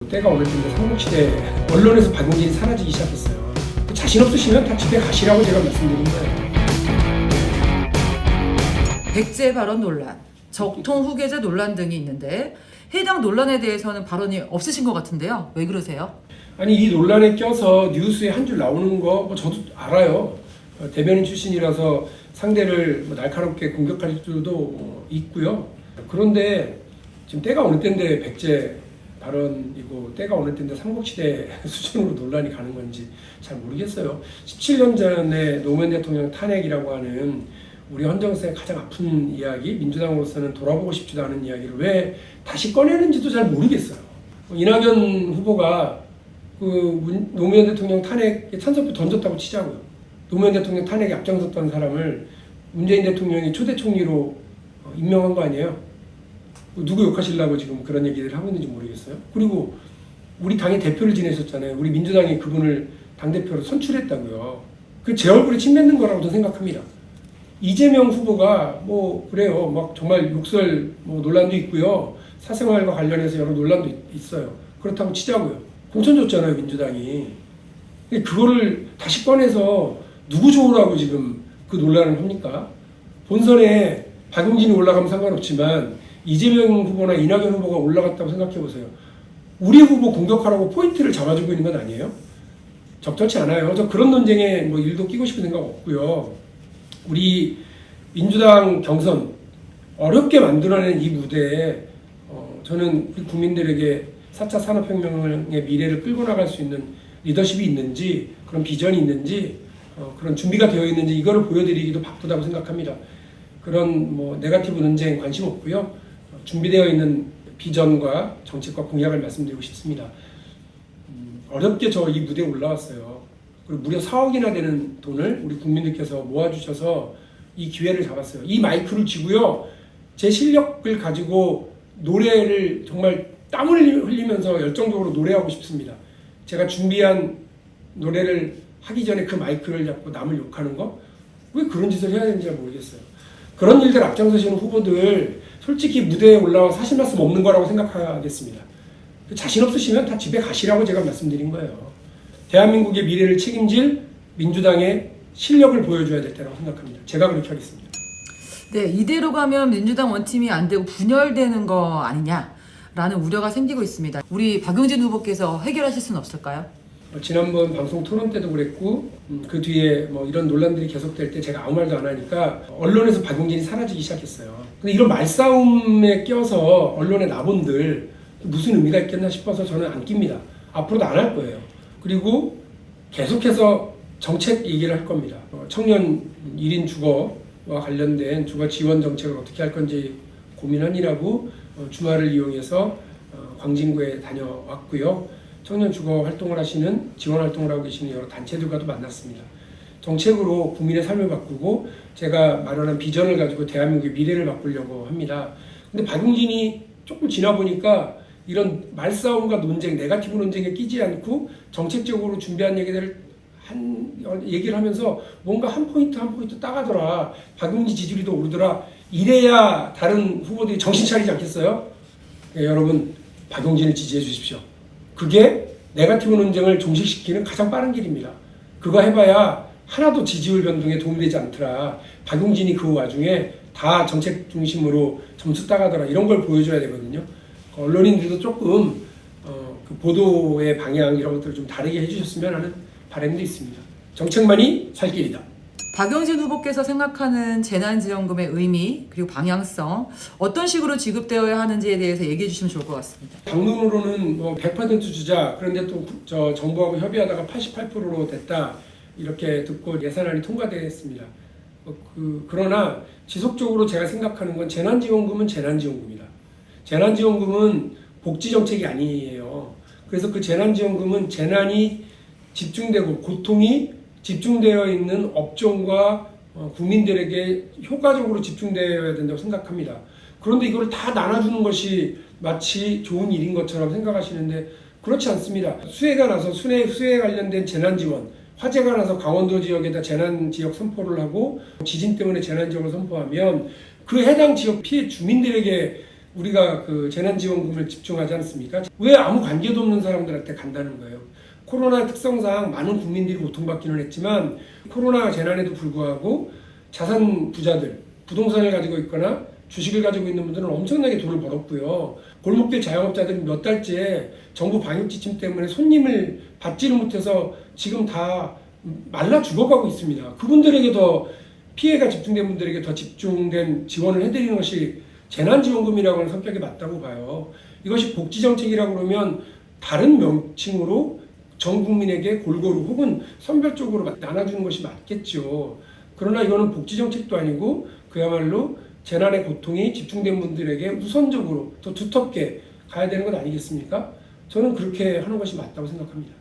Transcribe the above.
때가 어느 때인데 삼국시대 언론에서 박용진이 사라지기 시작했어요. 자신 없으시면 다 집에 가시라고 제가 말씀드린 거예요. 백제 발언 논란, 적통 후계자 논란 등이 있는데 해당 논란에 대해서는 발언이 없으신 것 같은데요. 왜 그러세요? 아니 이 논란에 껴서 뉴스에 한 줄 나오는 거 저도 알아요. 대변인 출신이라서 상대를 날카롭게 공격할 수도 있고요. 그런데 지금 때가 어느 때인데 백제 발언이고 때가 어느 때인데 삼국시대 수준으로 논란이 가는 건지 잘 모르겠어요. 17년 전에 노무현 대통령 탄핵이라고 하는 우리 헌정사의 가장 아픈 이야기, 민주당으로서는 돌아보고 싶지도 않은 이야기를 왜 다시 꺼내는지도 잘 모르겠어요. 이낙연 후보가 노무현 대통령 탄핵에 찬성표 던졌다고 치자고요. 노무현 대통령 탄핵에 앞장섰던 사람을 문재인 대통령이 초대 총리로 임명한 거 아니에요? 누구 욕하시려고 지금 그런 얘기를 하고 있는지 모르겠어요. 그리고 우리 당의 대표를 지내셨잖아요. 우리 민주당이 그분을 당대표로 선출했다고요. 그 제 얼굴에 침 뱉는 거라고 저는 생각합니다. 이재명 후보가 그래요. 막 정말 욕설 논란도 있고요. 사생활과 관련해서 여러 논란도 있어요. 그렇다고 치자고요. 공천 줬잖아요, 민주당이. 근데 그거를 다시 꺼내서 누구 좋으라고 지금 그 논란을 합니까? 본선에 박용진이 올라가면 상관없지만 이재명 후보나 이낙연 후보가 올라갔다고 생각해보세요. 우리 후보 공격하라고 포인트를 잡아주고 있는 건 아니에요? 적절치 않아요. 저 그런 논쟁에 일도 끼고 싶은 생각 없고요. 우리 민주당 경선 어렵게 만들어낸 이 무대에 저는 우리 국민들에게 4차 산업혁명의 미래를 끌고 나갈 수 있는 리더십이 있는지, 그런 비전이 있는지, 그런 준비가 되어 있는지 이거를 보여드리기도 바쁘다고 생각합니다. 그런 네거티브 논쟁 관심 없고요. 준비되어 있는 비전과 정책과 공약을 말씀드리고 싶습니다. 어렵게 저 이 무대에 올라왔어요. 그리고 무려 4억이나 되는 돈을 우리 국민들께서 모아주셔서 이 기회를 잡았어요. 이 마이크를 쥐고요. 제 실력을 가지고 노래를 정말 땀을 흘리면서 열정적으로 노래하고 싶습니다. 제가 준비한 노래를 하기 전에 그 마이크를 잡고 남을 욕하는 거? 왜 그런 짓을 해야 되는지 잘 모르겠어요. 그런 일들 앞장서시는 후보들 솔직히 무대에 올라와 사실 말씀 없는 거라고 생각하겠습니다. 자신 없으시면 다 집에 가시라고 제가 말씀드린 거예요. 대한민국의 미래를 책임질 민주당의 실력을 보여줘야 될 때라고 생각합니다. 제가 그렇게 하겠습니다. 네, 이대로 가면 민주당 원팀이 안 되고 분열되는 거 아니냐라는 우려가 생기고 있습니다. 우리 박용진 후보께서 해결하실 수는 없을까요? 지난번 방송 토론 때도 그랬고 그 뒤에 이런 논란들이 계속될 때 제가 아무 말도 안 하니까 언론에서 박용진이 사라지기 시작했어요. 근데 이런 말싸움에 껴서 언론에 나본들 무슨 의미가 있겠나 싶어서 저는 안 낍니다. 앞으로도 안 할 거예요. 그리고 계속해서 정책 얘기를 할 겁니다. 청년 1인 주거와 관련된 주거 지원 정책을 어떻게 할 건지 고민하느라고 주말을 이용해서 광진구에 다녀왔고요. 청년 주거 활동을 하시는, 지원 활동을 하고 계시는 여러 단체들과도 만났습니다. 정책으로 국민의 삶을 바꾸고 제가 마련한 비전을 가지고 대한민국의 미래를 바꾸려고 합니다. 근데 박용진이 조금 지나 보니까 이런 말싸움과 논쟁, 네거티브 논쟁에 끼지 않고 정책적으로 준비한 얘기를 하면서 뭔가 한 포인트 따가더라. 박용진 지지율도 오르더라. 이래야 다른 후보들이 정신 차리지 않겠어요? 네, 여러분 박용진을 지지해 주십시오. 그게 네거티브 논쟁을 종식시키는 가장 빠른 길입니다. 그거 해봐야 하나도 지지율 변동에 도움이 되지 않더라. 박용진이 그 와중에 다 정책 중심으로 점수 따가더라. 이런 걸 보여줘야 되거든요. 언론인들도 조금 그 보도의 방향 이런 것들을 좀 다르게 해주셨으면 하는 바람도 있습니다. 정책만이 살 길이다. 박용진 후보께서 생각하는 재난지원금의 의미 그리고 방향성 어떤 식으로 지급되어야 하는지에 대해서 얘기해 주시면 좋을 것 같습니다. 당론으로는 100% 주자. 그런데 또 정부하고 협의하다가 88%로 됐다. 이렇게 듣고 예산안이 통과됐습니다. 그러나 지속적으로 제가 생각하는 건 재난지원금은 재난지원금이다. 재난지원금은 복지정책이 아니에요. 그래서 그 재난지원금은 재난이 집중되고 고통이 집중되어 있는 업종과 국민들에게 효과적으로 집중되어야 된다고 생각합니다. 그런데 이걸 다 나눠주는 것이 마치 좋은 일인 것처럼 생각하시는데 그렇지 않습니다. 수해가 나서 수해에 관련된 재난지원, 화재가 나서 강원도 지역에다 재난지역 선포를 하고 지진 때문에 재난지역을 선포하면 그 해당 지역 피해 주민들에게 우리가 그 재난지원금을 집중하지 않습니까? 왜 아무 관계도 없는 사람들한테 간다는 거예요. 코로나 특성상 많은 국민들이 고통받기는 했지만 코로나 재난에도 불구하고 자산 부자들, 부동산을 가지고 있거나 주식을 가지고 있는 분들은 엄청나게 돈을 벌었고요. 골목길 자영업자들은 몇 달째 정부 방역 지침 때문에 손님을 받지를 못해서 지금 다 말라 죽어가고 있습니다. 그분들에게 더 피해가 집중된 분들에게 더 집중된 지원을 해드리는 것이 재난지원금이라고 하는 성격이 맞다고 봐요. 이것이 복지정책이라고 그러면 다른 명칭으로 전 국민에게 골고루 혹은 선별적으로 나눠주는 것이 맞겠죠. 그러나 이거는 복지정책도 아니고 그야말로 재난의 고통이 집중된 분들에게 우선적으로 더 두텁게 가야 되는 것 아니겠습니까? 저는 그렇게 하는 것이 맞다고 생각합니다.